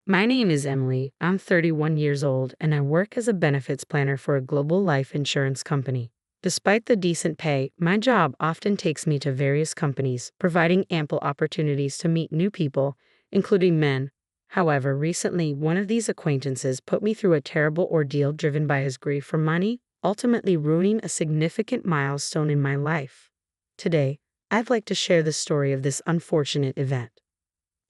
My name is Emily. I'm 31 years old and I work as a benefits planner for a global life insurance company. Despite the decent pay, my job often takes me to various companies, providing ample opportunities to meet new people, including men. However, recently, one of these acquaintances put me through a terrible ordeal driven by his grief for money, ultimately ruining a significant milestone in my life. Today, I'd like to share the story of this unfortunate event.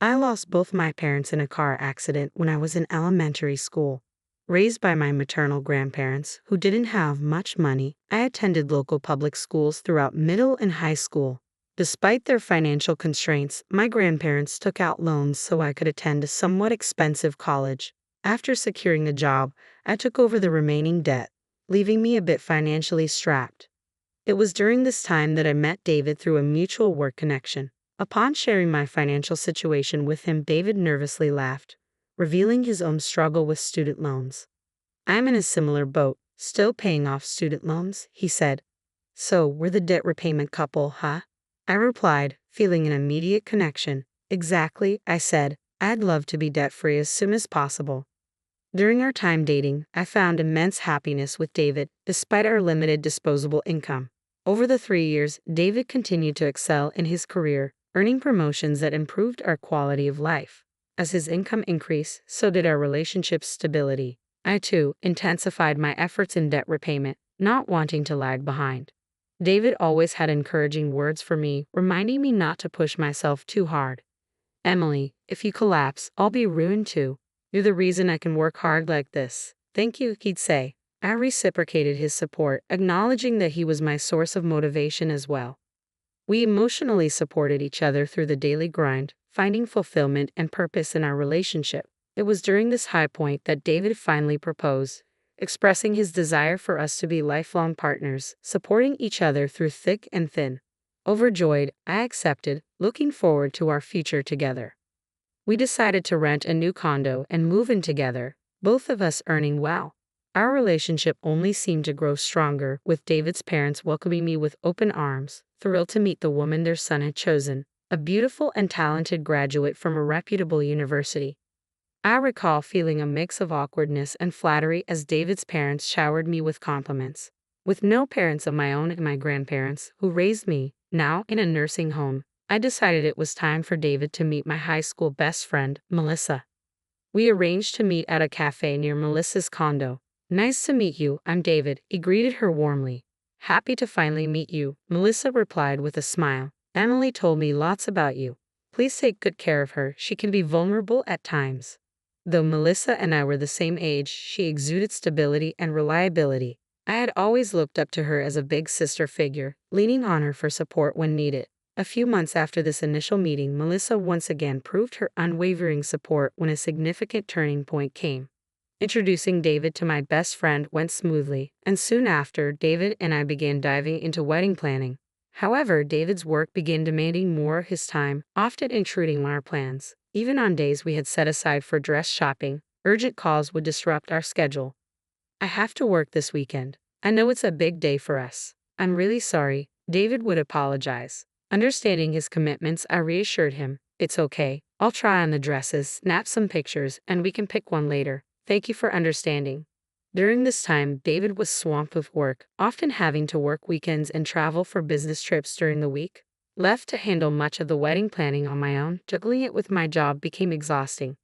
I lost both my parents in a car accident when I was in elementary school. Raised by my maternal grandparents, who didn't have much money, I attended local public schools throughout middle and high school. Despite their financial constraints, my grandparents took out loans so I could attend a somewhat expensive college. After securing a job, I took over the remaining debt, leaving me a bit financially strapped. It was during this time that I met David through a mutual work connection. Upon sharing my financial situation with him, David nervously laughed, revealing his own struggle with student loans. "I'm in a similar boat, still paying off student loans," he said. "So, we're the debt repayment couple, huh?" I replied, feeling an immediate connection. "Exactly," I said. "I'd love to be debt-free as soon as possible." During our time dating, I found immense happiness with David, despite our limited disposable income. Over the 3 years, David continued to excel in his career, earning promotions that improved our quality of life. As his income increased, so did our relationship's stability. I, too, intensified my efforts in debt repayment, not wanting to lag behind. David always had encouraging words for me, reminding me not to push myself too hard. "Emily, if you collapse, I'll be ruined too. You're the reason I can work hard like this." "Thank you," he'd say. I reciprocated his support, acknowledging that he was my source of motivation as well. We emotionally supported each other through the daily grind, finding fulfillment and purpose in our relationship. It was during this high point that David finally proposed, expressing his desire for us to be lifelong partners, supporting each other through thick and thin. Overjoyed, I accepted, looking forward to our future together. We decided to rent a new condo and move in together, both of us earning well. Our relationship only seemed to grow stronger, with David's parents welcoming me with open arms, thrilled to meet the woman their son had chosen, a beautiful and talented graduate from a reputable university. I recall feeling a mix of awkwardness and flattery as David's parents showered me with compliments. With no parents of my own and my grandparents, who raised me, now in a nursing home, I decided it was time for David to meet my high school best friend, Melissa. We arranged to meet at a cafe near Melissa's condo. "Nice to meet you, I'm David," he greeted her warmly. "Happy to finally meet you," Melissa replied with a smile. "Emily told me lots about you. Please take good care of her, she can be vulnerable at times." Though Melissa and I were the same age, she exuded stability and reliability. I had always looked up to her as a big sister figure, leaning on her for support when needed. A few months after this initial meeting, Melissa once again proved her unwavering support when a significant turning point came. Introducing David to my best friend went smoothly, and soon after, David and I began diving into wedding planning. However, David's work began demanding more of his time, often intruding on our plans. Even on days we had set aside for dress shopping, urgent calls would disrupt our schedule. "I have to work this weekend. I know it's a big day for us. I'm really sorry," David would apologize. Understanding his commitments, I reassured him, "It's okay. I'll try on the dresses, snap some pictures, and we can pick one later. Thank you for understanding." During this time, David was swamped with work, often having to work weekends and travel for business trips during the week. Left to handle much of the wedding planning on my own, juggling it with my job became exhausting.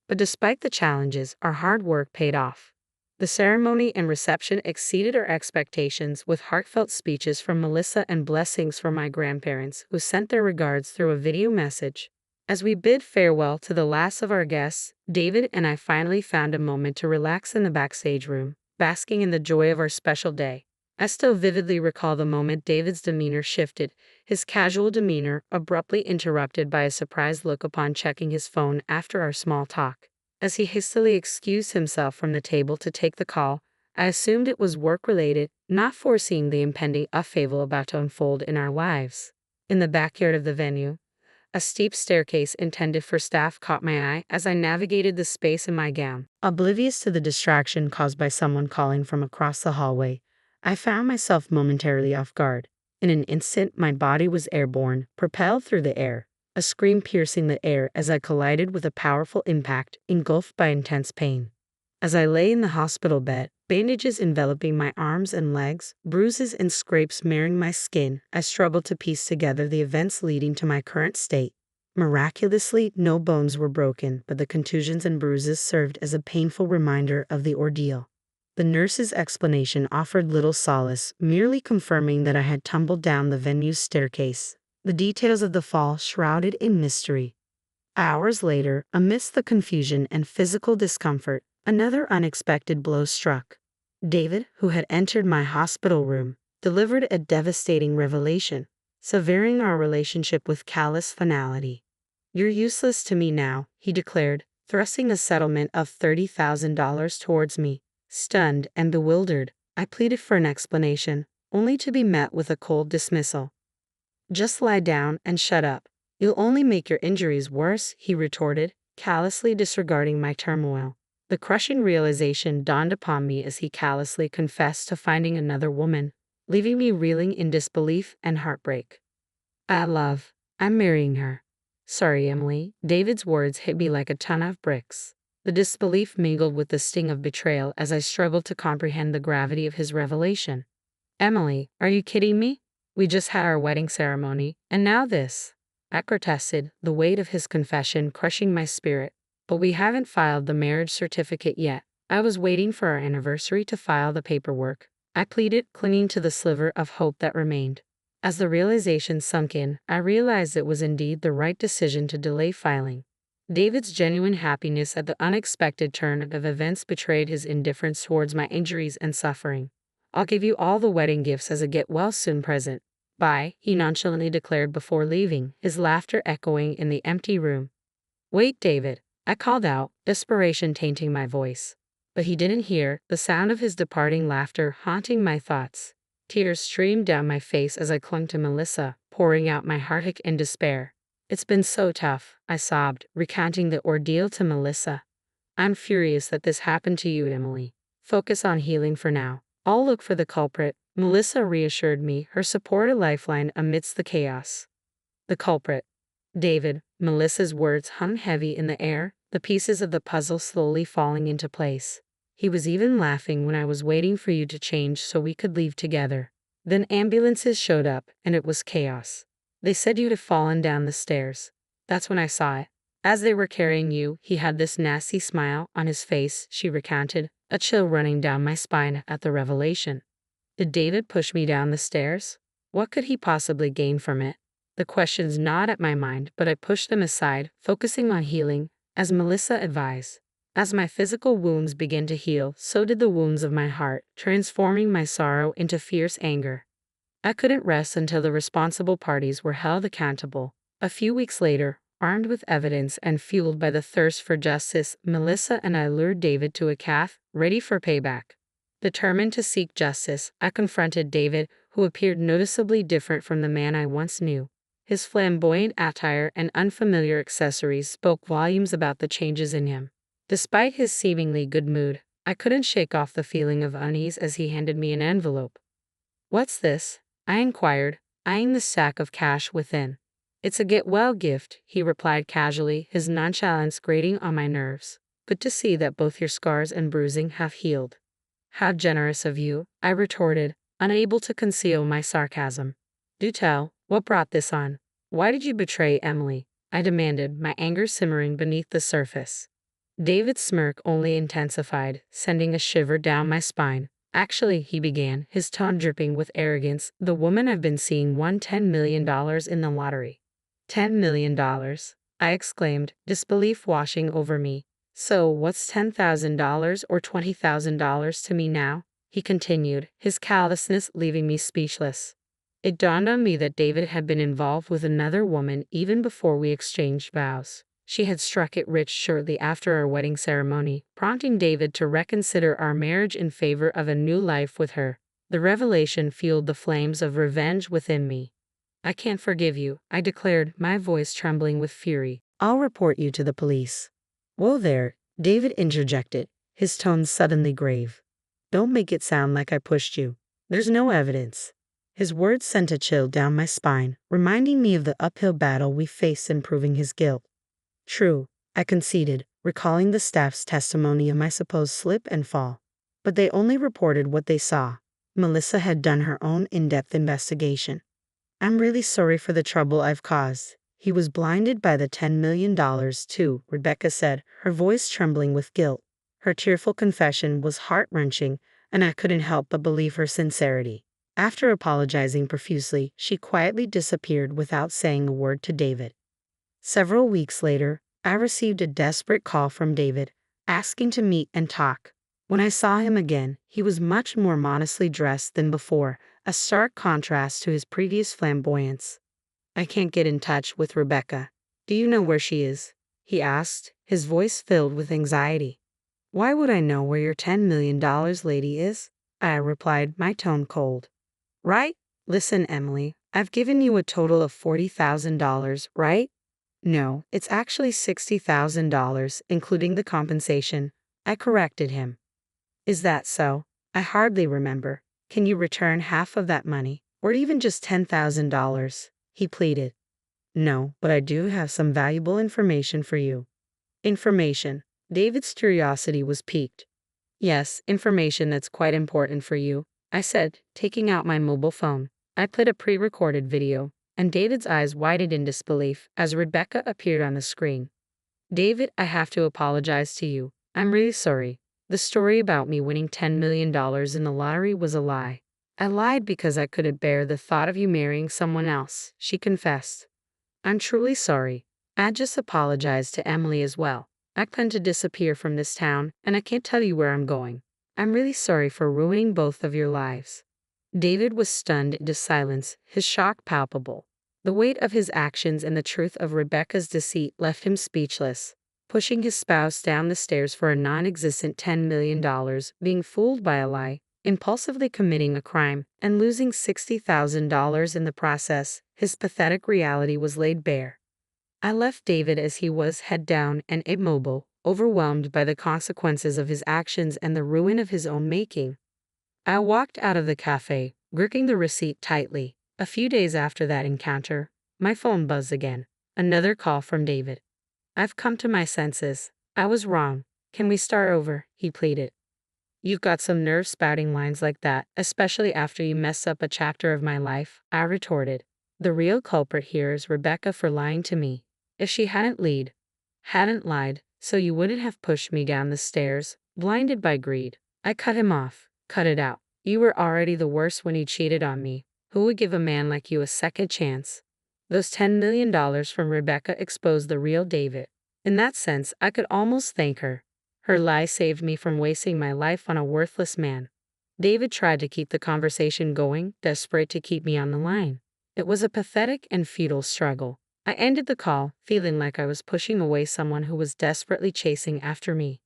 But despite the challenges, our hard work paid off. The ceremony and reception exceeded our expectations, with heartfelt speeches from Melissa and blessings from my grandparents, who sent their regards through a video message. As we bid farewell to the last of our guests, David and I finally found a moment to relax in the backstage room, basking in the joy of our special day. I still vividly recall the moment David's demeanor shifted, his casual demeanor abruptly interrupted by a surprised look upon checking his phone after our small talk. As he hastily excused himself from the table to take the call, I assumed it was work-related, not foreseeing the impending upheaval about to unfold in our lives. In the backyard of the venue, a steep staircase intended for staff caught my eye as I navigated the space in my gown. Oblivious to the distraction caused by someone calling from across the hallway, I found myself momentarily off guard. In an instant, my body was airborne, propelled through the air. a scream piercing the air as I collided with a powerful impact, engulfed by intense pain. As I lay in the hospital bed, bandages enveloping my arms and legs, bruises and scrapes marring my skin, I struggled to piece together the events leading to my current state. Miraculously, no bones were broken, but the contusions and bruises served as a painful reminder of the ordeal. The nurse's explanation offered little solace, merely confirming that I had tumbled down the venue's staircase, the details of the fall shrouded in mystery. Hours later, amidst the confusion and physical discomfort, another unexpected blow struck. David, who had entered my hospital room, delivered a devastating revelation, severing our relationship with callous finality. "You're useless to me now," he declared, thrusting a settlement of $30,000 towards me. Stunned and bewildered, I pleaded for an explanation, only to be met with a cold dismissal. "Just lie down and shut up. You'll only make your injuries worse," he retorted, callously disregarding my turmoil. The crushing realization dawned upon me as he callously confessed to finding another woman, leaving me reeling in disbelief and heartbreak. I'm marrying her." "Sorry, Emily." David's words hit me like a ton of bricks. The disbelief mingled with the sting of betrayal as I struggled to comprehend the gravity of his revelation. "Emily, are you kidding me? We just had our wedding ceremony, and now this," I protested, the weight of his confession crushing my spirit. "But we haven't filed the marriage certificate yet. I was waiting for our anniversary to file the paperwork," I pleaded, clinging to the sliver of hope that remained. As the realization sunk in, I realized it was indeed the right decision to delay filing. David's genuine happiness at the unexpected turn of events betrayed his indifference towards my injuries and suffering. "I'll give you all the wedding gifts as a get-well-soon present. Bye," he nonchalantly declared before leaving, his laughter echoing in the empty room. "Wait, David," I called out, desperation tainting my voice. But he didn't hear, the sound of his departing laughter haunting my thoughts. Tears streamed down my face as I clung to Melissa, pouring out my heartache and despair. "It's been so tough," I sobbed, recounting the ordeal to Melissa. "I'm furious that this happened to you, Emily. Focus on healing for now. I'll look for the culprit," Melissa reassured me, her support a lifeline amidst the chaos. "The culprit." "David," Melissa's words hung heavy in the air, the pieces of the puzzle slowly falling into place. "He was even laughing when I was waiting for you to change so we could leave together. Then ambulances showed up, and it was chaos. They said you'd have fallen down the stairs. That's when I saw it. As they were carrying you, he had this nasty smile on his face," she recounted, a chill running down my spine at the revelation. "Did David push me down the stairs? What could he possibly gain from it?" The questions gnawed at my mind, but I pushed them aside, focusing on healing, as Melissa advised. As my physical wounds began to heal, so did the wounds of my heart, transforming my sorrow into fierce anger. I couldn't rest until the responsible parties were held accountable. A few weeks later, armed with evidence and fueled by the thirst for justice, Melissa and I lured David to a cafe, ready for payback. Determined to seek justice, I confronted David, who appeared noticeably different from the man I once knew. His flamboyant attire and unfamiliar accessories spoke volumes about the changes in him. Despite his seemingly good mood, I couldn't shake off the feeling of unease as he handed me an envelope. "What's this?" I inquired, eyeing the sack of cash within. "It's a get-well gift," he replied casually, his nonchalance grating on my nerves. "Good to see that both your scars and bruising have healed." "How generous of you," I retorted, unable to conceal my sarcasm. "Do tell, what brought this on? Why did you betray Emily?" I demanded, my anger simmering beneath the surface. David's smirk only intensified, sending a shiver down my spine. "Actually," he began, his tone dripping with arrogance, "the woman I've been seeing won $10 million in the lottery." $10 million? I exclaimed, disbelief washing over me. "So, what's $10,000 or $20,000 to me now?" he continued, his callousness leaving me speechless. It dawned on me that David had been involved with another woman even before we exchanged vows. She had struck it rich shortly after our wedding ceremony, prompting David to reconsider our marriage in favor of a new life with her. The revelation fueled the flames of revenge within me. "I can't forgive you," I declared, my voice trembling with fury. "I'll report you to the police." "Whoa there," David interjected, his tone suddenly grave. "Don't make it sound like I pushed you. There's no evidence." His words sent a chill down my spine, reminding me of the uphill battle we faced in proving his guilt. True, I conceded, recalling the staff's testimony of my supposed slip and fall. But they only reported what they saw. Melissa had done her own in-depth investigation. I'm really sorry for the trouble I've caused. He was blinded by the $10 million too, Rebecca said, her voice trembling with guilt. Her tearful confession was heart-wrenching, and I couldn't help but believe her sincerity. After apologizing profusely, she quietly disappeared without saying a word to David. Several weeks later, I received a desperate call from David, asking to meet and talk. When I saw him again, he was much more modestly dressed than before, a stark contrast to his previous flamboyance. I can't get in touch with Rebecca. Do you know where she is? He asked, his voice filled with anxiety. Why would I know where your $10 million lady is? I replied, my tone cold. Right? Listen, Emily, I've given you a total of $40,000, right? No, it's actually $60,000, including the compensation. I corrected him. Is that so? I hardly remember. Can you return half of that money, or even just $10,000? He pleaded. No, but I do have some valuable information for you. Information. David's curiosity was piqued. Yes, information that's quite important for you, I said, taking out my mobile phone. I played a pre-recorded video, and David's eyes widened in disbelief as Rebecca appeared on the screen. David, I have to apologize to you. I'm really sorry. The story about me winning $10 million in the lottery was a lie. I lied because I couldn't bear the thought of you marrying someone else, she confessed. I'm truly sorry. I just apologized to Emily as well. I plan to disappear from this town, and I can't tell you where I'm going. I'm really sorry for ruining both of your lives. David was stunned into silence, his shock palpable. The weight of his actions and the truth of Rebecca's deceit left him speechless. Pushing his spouse down the stairs for a non-existent $10 million, being fooled by a lie, impulsively committing a crime, and losing $60,000 in the process, his pathetic reality was laid bare. I left David as he was, head down and immobile, overwhelmed by the consequences of his actions and the ruin of his own making. I walked out of the cafe, gripping the receipt tightly. A few days after that encounter, my phone buzzed again. Another call from David. I've come to my senses. I was wrong. Can we start over? He pleaded. You've got some nerve spouting lines like that, especially after you mess up a chapter of my life, I retorted. The real culprit here is Rebecca for lying to me. If she hadn't lied, so you wouldn't have pushed me down the stairs, blinded by greed. I cut him off. Cut it out. You were already the worst when you cheated on me. Who would give a man like you a second chance? Those $10 million from Rebecca exposed the real David. In that sense, I could almost thank her. Her lie saved me from wasting my life on a worthless man. David tried to keep the conversation going, desperate to keep me on the line. It was a pathetic and futile struggle. I ended the call, feeling like I was pushing away someone who was desperately chasing after me.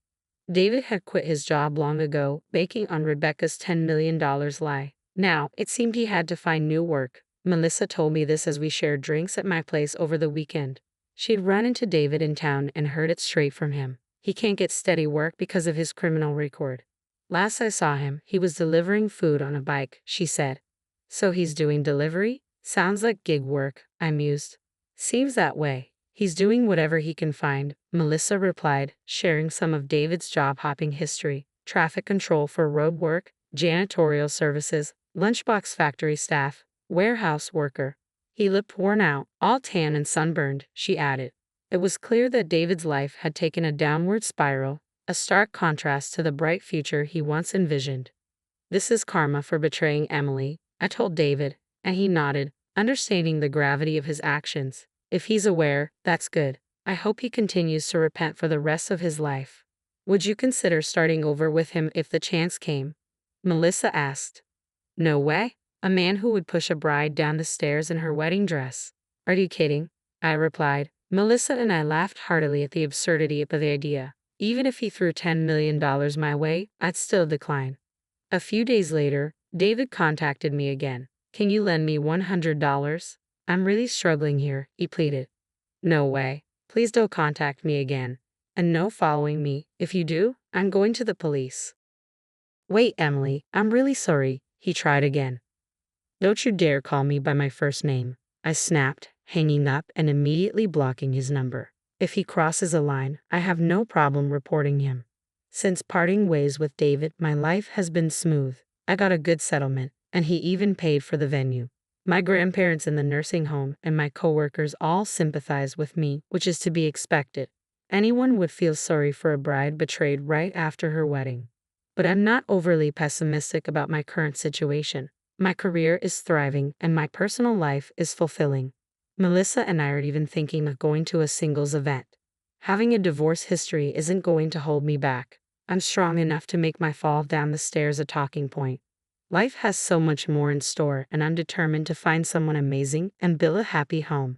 David had quit his job long ago, banking on Rebecca's $10 million lie. Now, it seemed he had to find new work. Melissa told me this as we shared drinks at my place over the weekend. She'd run into David in town and heard it straight from him. He can't get steady work because of his criminal record. Last I saw him, he was delivering food on a bike, she said. So he's doing delivery? Sounds like gig work, I mused. Seems that way. He's doing whatever he can find, Melissa replied, sharing some of David's job-hopping history. Traffic control for road work, janitorial services, lunchbox factory staff, warehouse worker. He looked worn out, all tan and sunburned, she added. It was clear that David's life had taken a downward spiral, a stark contrast to the bright future he once envisioned. This is karma for betraying Emily, I told David, and he nodded, understanding the gravity of his actions. If he's aware, that's good. I hope he continues to repent for the rest of his life. Would you consider starting over with him if the chance came? Melissa asked. No way. A man who would push a bride down the stairs in her wedding dress. Are you kidding? I replied. Melissa and I laughed heartily at the absurdity of the idea. Even if he threw $10 million my way, I'd still decline. A few days later, David contacted me again. Can you lend me $100? I'm really struggling here, he pleaded. No way. Please don't contact me again. And no following me. If you do, I'm going to the police. Wait, Emily, I'm really sorry, he tried again. Don't you dare call me by my first name, I snapped, hanging up and immediately blocking his number. If he crosses a line, I have no problem reporting him. Since parting ways with David, my life has been smooth. I got a good settlement, and he even paid for the venue. My grandparents in the nursing home and my coworkers all sympathize with me, which is to be expected. Anyone would feel sorry for a bride betrayed right after her wedding. But I'm not overly pessimistic about my current situation. My career is thriving and my personal life is fulfilling. Melissa and I are even thinking of going to a singles event. Having a divorce history isn't going to hold me back. I'm strong enough to make my fall down the stairs a talking point. Life has so much more in store, and I'm determined to find someone amazing and build a happy home.